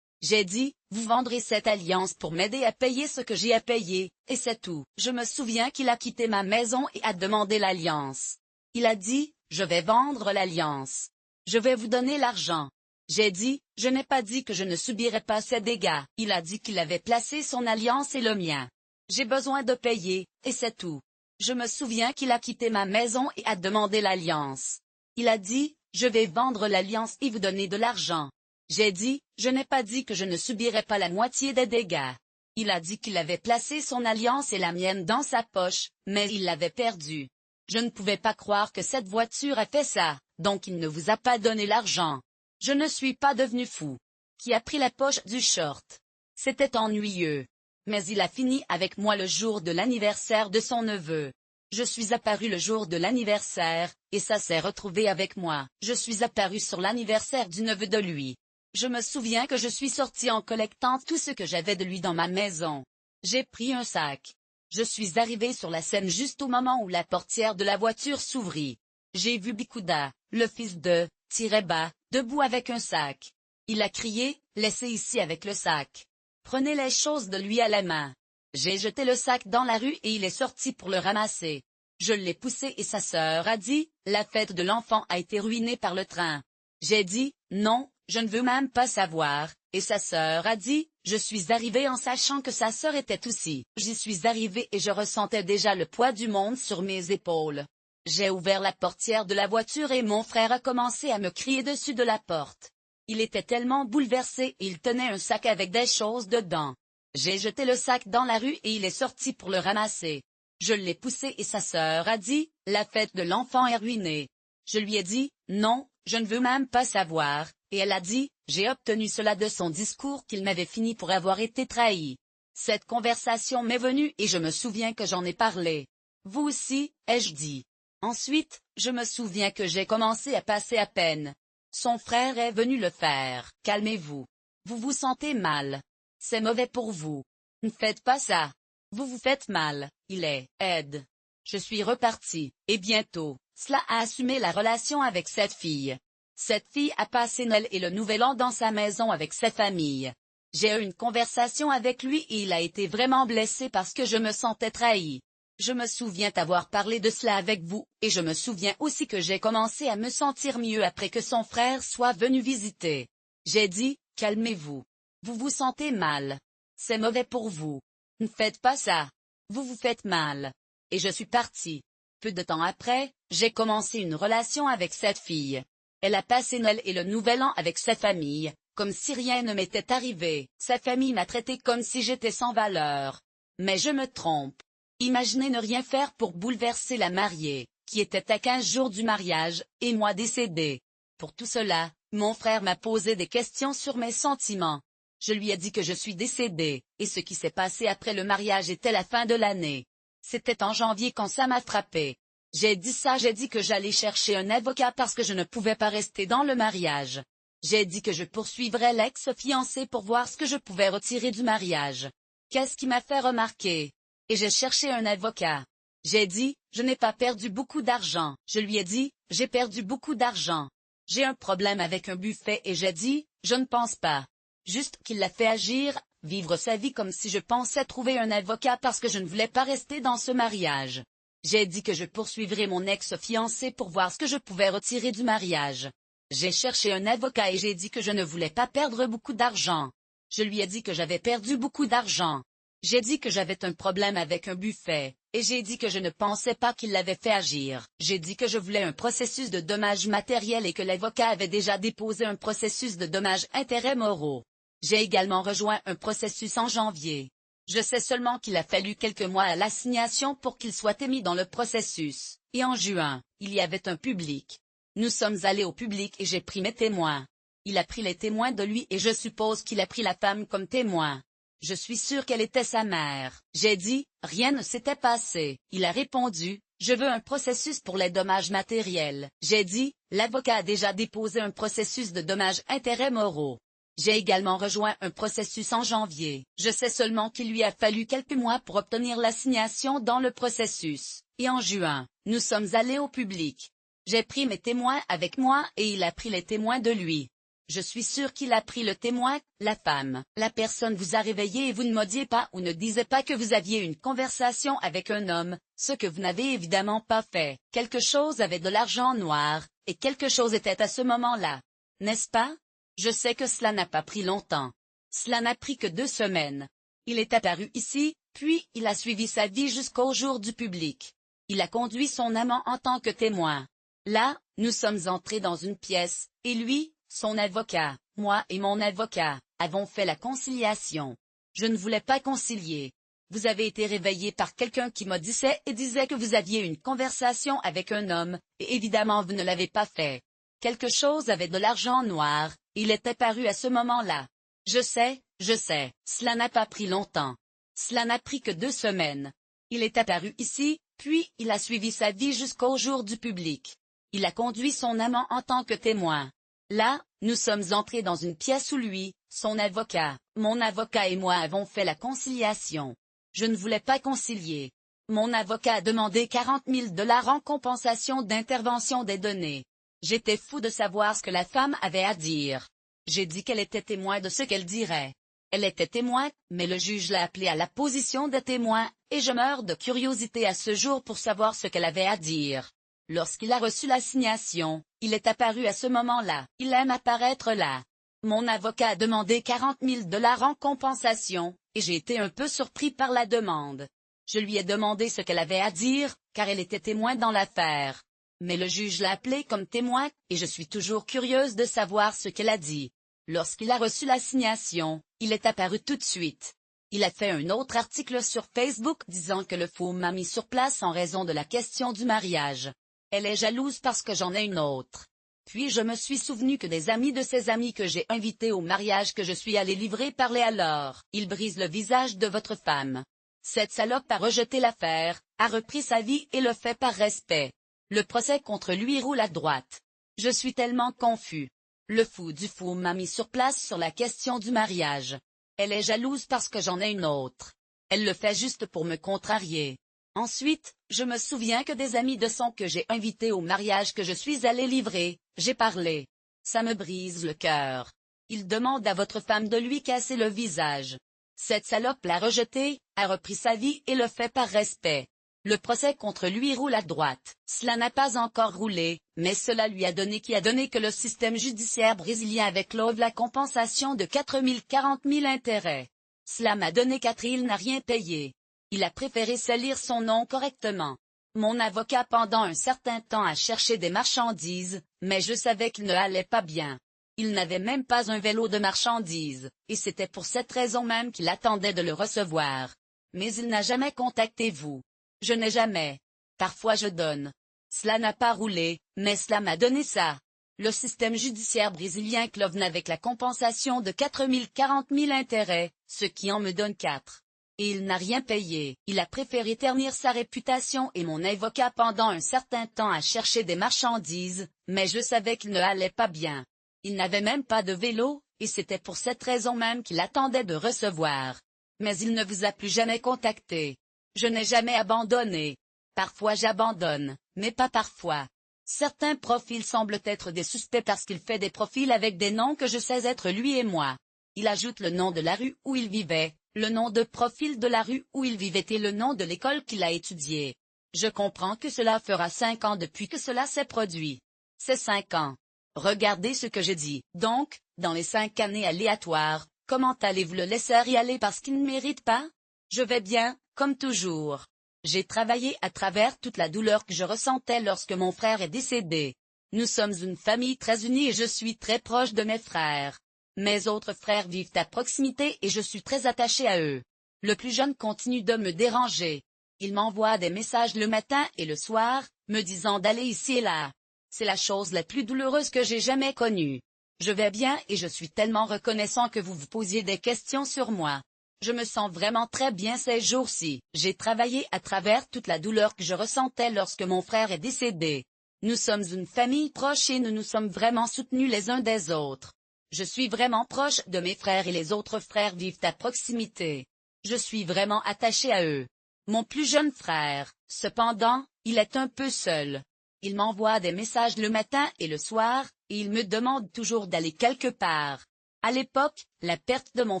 J'ai dit, vous vendrez cette alliance pour m'aider à payer ce que j'ai à payer, et c'est tout. Je me souviens qu'il a quitté ma maison et a demandé l'alliance. Il a dit, je vais vendre l'alliance. Je vais vous donner l'argent. J'ai dit, je n'ai pas dit que je ne subirais pas ces dégâts. Il a dit qu'il avait placé son alliance et le mien. J'ai besoin de payer, et c'est tout. Je me souviens qu'il a quitté ma maison et a demandé l'alliance. Il a dit, je vais vendre l'alliance et vous donner de l'argent. J'ai dit, je n'ai pas dit que je ne subirais pas la moitié des dégâts. Il a dit qu'il avait placé son alliance et la mienne dans sa poche, mais il l'avait perdue. Je ne pouvais pas croire que cette voiture a fait ça, donc il ne vous a pas donné l'argent. Je ne suis pas devenu fou. Qui a pris la poche du short? C'était ennuyeux. Mais il a fini avec moi le jour de l'anniversaire de son neveu. Je suis apparu le jour de l'anniversaire, et ça s'est retrouvé avec moi. Je suis apparu sur l'anniversaire du neveu de lui. Je me souviens que je suis sorti en collectant tout ce que j'avais de lui dans ma maison. J'ai pris un sac. Je suis arrivé sur la scène juste au moment où la portière de la voiture s'ouvrit. J'ai vu Bikouda, le fils de Tireba, debout avec un sac. Il a crié, laissez ici avec le sac. Prenez les choses de lui à la main. J'ai jeté le sac dans la rue et il est sorti pour le ramasser. Je l'ai poussé et sa sœur a dit, la fête de l'enfant a été ruinée par le train. J'ai dit, non, je ne veux même pas savoir, et sa sœur a dit, je suis arrivé en sachant que sa sœur était aussi. J'y suis arrivé et je ressentais déjà le poids du monde sur mes épaules. J'ai ouvert la portière de la voiture et mon frère a commencé à me crier dessus de la porte. Il était tellement bouleversé et il tenait un sac avec des choses dedans. J'ai jeté le sac dans la rue et il est sorti pour le ramasser. Je l'ai poussé et sa sœur a dit, la fête de l'enfant est ruinée. Je lui ai dit, non, je ne veux même pas savoir, et elle a dit, j'ai obtenu cela de son discours qu'il m'avait fini pour avoir été trahi. Cette conversation m'est venue et je me souviens que j'en ai parlé. Vous aussi, ai-je dit. Ensuite, je me souviens que j'ai commencé à passer à peine. Son frère est venu le faire. Calmez-vous. Vous vous sentez mal. C'est mauvais pour vous. Ne faites pas ça. Vous vous faites mal. Il est aide. Je suis reparti, et bientôt, cela a assumé la relation avec cette fille. Cette fille a passé Noël et le Nouvel An dans sa maison avec sa famille. J'ai eu une conversation avec lui et il a été vraiment blessé parce que je me sentais trahi. Je me souviens avoir parlé de cela avec vous, et je me souviens aussi que j'ai commencé à me sentir mieux après que son frère soit venu visiter. J'ai dit, calmez-vous. Vous vous sentez mal. C'est mauvais pour vous. Ne faites pas ça. Vous vous faites mal. Et je suis parti. Peu de temps après, j'ai commencé une relation avec cette fille. Elle a passé Noël et le Nouvel An avec sa famille, comme si rien ne m'était arrivé. Sa famille m'a traité comme si j'étais sans valeur. Mais je me trompe. Imaginez ne rien faire pour bouleverser la mariée, qui était à 15 jours du mariage, et moi décédé. Pour tout cela, mon frère m'a posé des questions sur mes sentiments. Je lui ai dit que je suis décédée, et ce qui s'est passé après le mariage était la fin de l'année. C'était en janvier quand ça m'a frappé. J'ai dit que j'allais chercher un avocat parce que je ne pouvais pas rester dans le mariage. J'ai dit que je poursuivrais l'ex-fiancé pour voir ce que je pouvais retirer du mariage. Qu'est-ce qui m'a fait remarquer? Et j'ai cherché un avocat. J'ai dit, je n'ai pas perdu beaucoup d'argent. Je lui ai dit, j'ai perdu beaucoup d'argent. J'ai un problème avec un buffet et j'ai dit, je ne pense pas. Juste qu'il l'a fait agir, vivre sa vie comme si je pensais trouver un avocat parce que je ne voulais pas rester dans ce mariage. J'ai dit que je poursuivrais mon ex-fiancé pour voir ce que je pouvais retirer du mariage. J'ai cherché un avocat et j'ai dit que je ne voulais pas perdre beaucoup d'argent. Je lui ai dit que j'avais perdu beaucoup d'argent. J'ai dit que j'avais un problème avec un buffet, et j'ai dit que je ne pensais pas qu'il l'avait fait agir. J'ai dit que je voulais un processus de dommages matériels et que l'avocat avait déjà déposé un processus de dommages-intérêts moraux. J'ai également rejoint un processus en janvier. Je sais seulement qu'il a fallu quelques mois à l'assignation pour qu'il soit émis dans le processus, et en juin, il y avait un public. Nous sommes allés au public et j'ai pris mes témoins. Il a pris les témoins de lui et je suppose qu'il a pris la femme comme témoin. Je suis sûr qu'elle était sa mère. J'ai dit, rien ne s'était passé. Il a répondu, je veux un processus pour les dommages matériels. J'ai dit, l'avocat a déjà déposé un processus de dommages-intérêts moraux. J'ai également rejoint un processus en janvier. Je sais seulement qu'il lui a fallu quelques mois pour obtenir l'assignation dans le processus. Et en juin, nous sommes allés au public. J'ai pris mes témoins avec moi et il a pris les témoins de lui. Je suis sûr qu'il a pris le témoin, la femme. La personne vous a réveillé et vous ne m'audiez pas ou ne disait pas que vous aviez une conversation avec un homme, ce que vous n'avez évidemment pas fait. Quelque chose avait de l'argent noir, et quelque chose était à ce moment-là. N'est-ce pas? Je sais que cela n'a pas pris longtemps. Cela n'a pris que 2 semaines. Il est apparu ici, puis il a suivi sa vie jusqu'au jour du public. Il a conduit son amant en tant que témoin. Là, nous sommes entrés dans une pièce, et lui, son avocat, moi et mon avocat, avons fait la conciliation. Je ne voulais pas concilier. Vous avez été réveillé par quelqu'un qui maudissait et disait que vous aviez une conversation avec un homme, et évidemment vous ne l'avez pas fait. Quelque chose avait de l'argent noir, il était paru à ce moment-là. Je sais, cela n'a pas pris longtemps. Cela n'a pris que 2 semaines. Il est apparu ici, puis il a suivi sa vie jusqu'au jour du public. Il a conduit son amant en tant que témoin. Là, nous sommes entrés dans une pièce où lui, son avocat, mon avocat et moi avons fait la conciliation. Je ne voulais pas concilier. Mon avocat a demandé 40 000 $ en compensation d'intervention des données. J'étais fou de savoir ce que la femme avait à dire. J'ai dit qu'elle était témoin de ce qu'elle dirait. Elle était témoin, mais le juge l'a appelée à la position de témoin, et je meurs de curiosité à ce jour pour savoir ce qu'elle avait à dire. Lorsqu'il a reçu l'assignation, il est apparu à ce moment-là. Il aime apparaître là. Mon avocat a demandé 40 000 $ en compensation, et j'ai été un peu surpris par la demande. Je lui ai demandé ce qu'elle avait à dire, car elle était témoin dans l'affaire. Mais le juge l'a appelée comme témoin, et je suis toujours curieuse de savoir ce qu'elle a dit. Lorsqu'il a reçu l'assignation, il est apparu tout de suite. Il a fait un autre article sur Facebook disant que le fou m'a mis sur place en raison de la question du mariage. Elle est jalouse parce que j'en ai une autre. Puis je me suis souvenu que des amis de ses amis que j'ai invités au mariage que je suis allé livrer parlaient alors. Il brise le visage de votre femme. Cette salope a rejeté l'affaire, a repris sa vie et le fait par respect. Le procès contre lui roule à droite. Je suis tellement confus. Le fou du fou m'a mis sur place sur la question du mariage. Elle est jalouse parce que j'en ai une autre. Elle le fait juste pour me contrarier. Ensuite, je me souviens que des amis de son que j'ai invités au mariage que je suis allé livrer, j'ai parlé. Ça me brise le cœur. Il demande à votre femme de lui casser le visage. Cette salope l'a rejeté, a repris sa vie et le fait par respect. Le procès contre lui roule à droite. Cela n'a pas encore roulé, mais cela lui a donné que le système judiciaire brésilien avait clôt la compensation de 40 000 intérêts. Cela m'a donné qu'il n'a rien payé. Il a préféré salir son nom correctement. Mon avocat pendant un certain temps a cherché des marchandises, mais je savais qu'il ne allait pas bien. Il n'avait même pas un vélo de marchandises, et c'était pour cette raison même qu'il attendait de le recevoir. Mais il n'a jamais contacté vous. Je n'ai jamais. Parfois je donne. Cela n'a pas roulé, mais cela m'a donné ça. Le système judiciaire brésilien clone avec la compensation de 40 000 intérêts, ce qui en me donne 4. Et il n'a rien payé. Il a préféré ternir sa réputation et mon avocat pendant un certain temps à chercher des marchandises, mais je savais qu'il ne allait pas bien. Il n'avait même pas de vélo, et c'était pour cette raison même qu'il attendait de recevoir. Mais il ne vous a plus jamais contacté. Je n'ai jamais abandonné. Parfois j'abandonne, mais pas parfois. Certains profils semblent être des suspects parce qu'il fait des profils avec des noms que je sais être lui et moi. Il ajoute le nom de la rue où il vivait, le nom de profil de la rue où il vivait et le nom de l'école qu'il a étudiée. Je comprends que cela fera 5 ans depuis que cela s'est produit. C'est 5 ans. Regardez ce que je dis. Donc, dans les 5 années aléatoires, comment allez-vous le laisser y aller parce qu'il ne mérite pas? Je vais bien, comme toujours. J'ai travaillé à travers toute la douleur que je ressentais lorsque mon frère est décédé. Nous sommes une famille très unie et je suis très proche de mes frères. Mes autres frères vivent à proximité et je suis très attaché à eux. Le plus jeune continue de me déranger. Il m'envoie des messages le matin et le soir, me disant d'aller ici et là. C'est la chose la plus douloureuse que j'ai jamais connue. Je vais bien et je suis tellement reconnaissant que vous vous posiez des questions sur moi. Je me sens vraiment très bien ces jours-ci. J'ai travaillé à travers toute la douleur que je ressentais lorsque mon frère est décédé. Nous sommes une famille proche et nous nous sommes vraiment soutenus les uns des autres. Je suis vraiment proche de mes frères et les autres frères vivent à proximité. Je suis vraiment attaché à eux. Mon plus jeune frère, cependant, il est un peu seul. Il m'envoie des messages le matin et le soir, et il me demande toujours d'aller quelque part. À l'époque, la perte de mon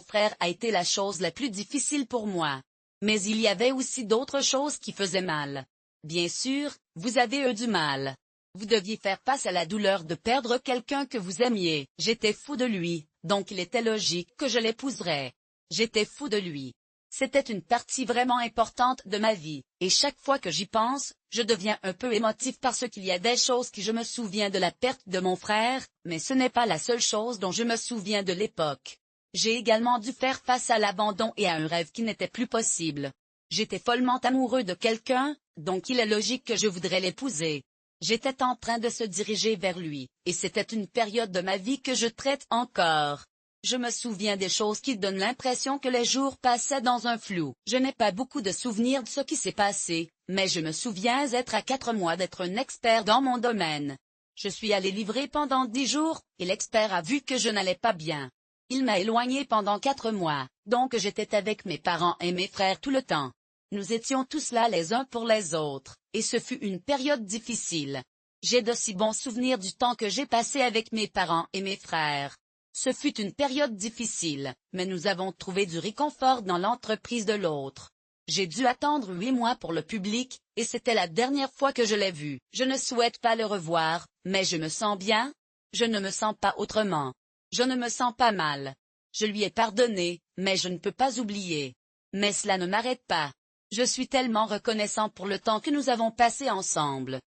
frère a été la chose la plus difficile pour moi. Mais il y avait aussi d'autres choses qui faisaient mal. Bien sûr, vous avez eu du mal. Vous deviez faire face à la douleur de perdre quelqu'un que vous aimiez. J'étais fou de lui, donc il était logique que je l'épouserais. J'étais fou de lui. C'était une partie vraiment importante de ma vie, et chaque fois que j'y pense, je deviens un peu émotif parce qu'il y a des choses que je me souviens de la perte de mon frère, mais ce n'est pas la seule chose dont je me souviens de l'époque. J'ai également dû faire face à l'abandon et à un rêve qui n'était plus possible. J'étais follement amoureux de quelqu'un, donc il est logique que je voudrais l'épouser. J'étais en train de se diriger vers lui, et c'était une période de ma vie que je traite encore. Je me souviens des choses qui donnent l'impression que les jours passaient dans un flou. Je n'ai pas beaucoup de souvenirs de ce qui s'est passé, mais je me souviens être à 4 mois d'être un expert dans mon domaine. Je suis allé livrer pendant 10 jours, et l'expert a vu que je n'allais pas bien. Il m'a éloigné pendant 4 mois, donc j'étais avec mes parents et mes frères tout le temps. Nous étions tous là les uns pour les autres, et ce fut une période difficile. J'ai de si bons souvenirs du temps que j'ai passé avec mes parents et mes frères. Ce fut une période difficile, mais nous avons trouvé du réconfort dans l'entreprise de l'autre. J'ai dû attendre 8 mois pour le public, et c'était la dernière fois que je l'ai vu. Je ne souhaite pas le revoir, mais je me sens bien. Je ne me sens pas autrement. Je ne me sens pas mal. Je lui ai pardonné, mais je ne peux pas oublier. Mais cela ne m'arrête pas. Je suis tellement reconnaissant pour le temps que nous avons passé ensemble.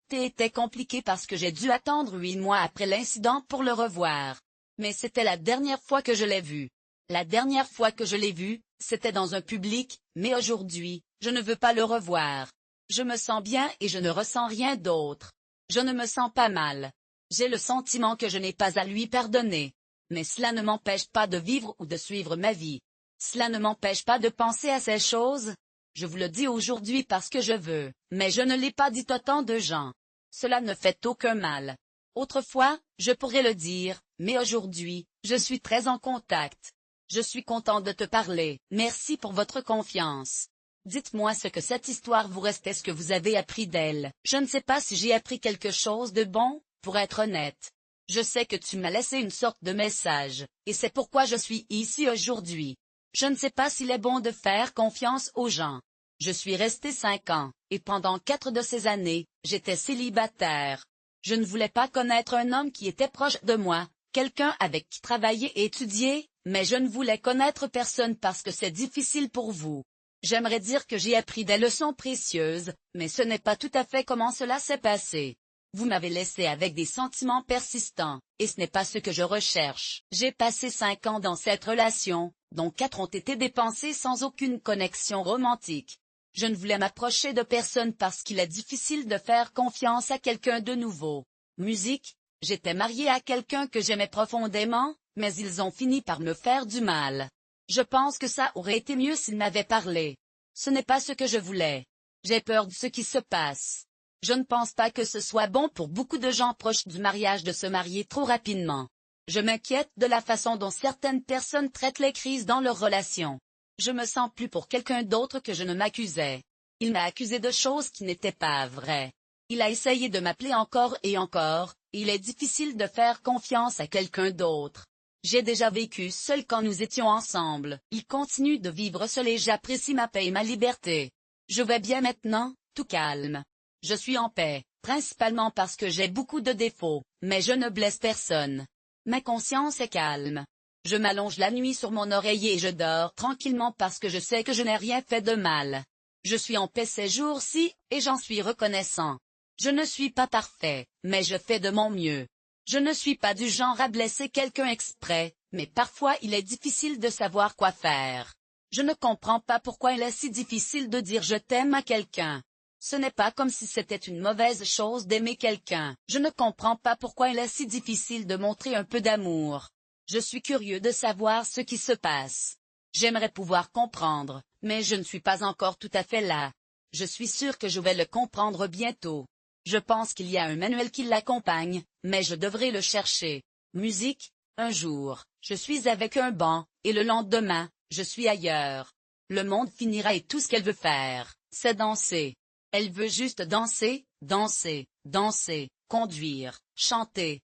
T'ai été compliqué parce que j'ai dû attendre 8 mois après l'incident pour le revoir. Mais c'était la dernière fois que je l'ai vu. La dernière fois que je l'ai vu, c'était dans un public, mais aujourd'hui, je ne veux pas le revoir. Je me sens bien et je ne ressens rien d'autre. Je ne me sens pas mal. J'ai le sentiment que je n'ai pas à lui pardonner. Mais cela ne m'empêche pas de vivre ou de suivre ma vie. Cela ne m'empêche pas de penser à ces choses. Je vous le dis aujourd'hui parce que je veux, mais je ne l'ai pas dit à tant de gens. Cela ne fait aucun mal. Autrefois, je pourrais le dire, mais aujourd'hui, je suis très en contact. Je suis content de te parler. Merci pour votre confiance. Dites-moi ce que cette histoire vous reste. Est-ce que vous avez appris d'elle? Je ne sais pas si j'ai appris quelque chose de bon, pour être honnête. Je sais que tu m'as laissé une sorte de message, et c'est pourquoi je suis ici aujourd'hui. Je ne sais pas s'il est bon de faire confiance aux gens. Je suis resté 5 ans, et pendant 4 de ces années, j'étais célibataire. Je ne voulais pas connaître un homme qui était proche de moi, quelqu'un avec qui travailler et étudier, mais je ne voulais connaître personne parce que c'est difficile pour vous. J'aimerais dire que j'ai appris des leçons précieuses, mais ce n'est pas tout à fait comment cela s'est passé. Vous m'avez laissé avec des sentiments persistants, et ce n'est pas ce que je recherche. J'ai passé 5 ans dans cette relation, dont 4 ont été dépensés sans aucune connexion romantique. Je ne voulais m'approcher de personne parce qu'il est difficile de faire confiance à quelqu'un de nouveau. Musique, J'étais mariée à quelqu'un que j'aimais profondément, mais ils ont fini par me faire du mal. Je pense que ça aurait été mieux s'ils m'avaient parlé. Ce n'est pas ce que je voulais. J'ai peur de ce qui se passe. Je ne pense pas que ce soit bon pour beaucoup de gens proches du mariage de se marier trop rapidement. Je m'inquiète de la façon dont certaines personnes traitent les crises dans leur relation. Je me sens plus pour quelqu'un d'autre que je ne m'accusais. Il m'a accusé de choses qui n'étaient pas vraies. Il a essayé de m'appeler encore et encore, et il est difficile de faire confiance à quelqu'un d'autre. J'ai déjà vécu seul quand nous étions ensemble. Il continue de vivre seul et j'apprécie ma paix et ma liberté. Je vais bien maintenant, tout calme. Je suis en paix, principalement parce que j'ai beaucoup de défauts, mais je ne blesse personne. Ma conscience est calme. Je m'allonge la nuit sur mon oreiller et je dors tranquillement parce que je sais que je n'ai rien fait de mal. Je suis en paix ces jours-ci, et j'en suis reconnaissant. Je ne suis pas parfait, mais je fais de mon mieux. Je ne suis pas du genre à blesser quelqu'un exprès, mais parfois il est difficile de savoir quoi faire. Je ne comprends pas pourquoi il est si difficile de dire je t'aime à quelqu'un. Ce n'est pas comme si c'était une mauvaise chose d'aimer quelqu'un. Je ne comprends pas pourquoi il est si difficile de montrer un peu d'amour. Je suis curieux de savoir ce qui se passe. J'aimerais pouvoir comprendre, mais je ne suis pas encore tout à fait là. Je suis sûr que je vais le comprendre bientôt. Je pense qu'il y a un manuel qui l'accompagne, mais je devrais le chercher. Musique, un jour, je suis avec un banc, et le lendemain, je suis ailleurs. Le monde finira et tout ce qu'elle veut faire, c'est danser. Elle veut juste danser, danser, danser, conduire, chanter,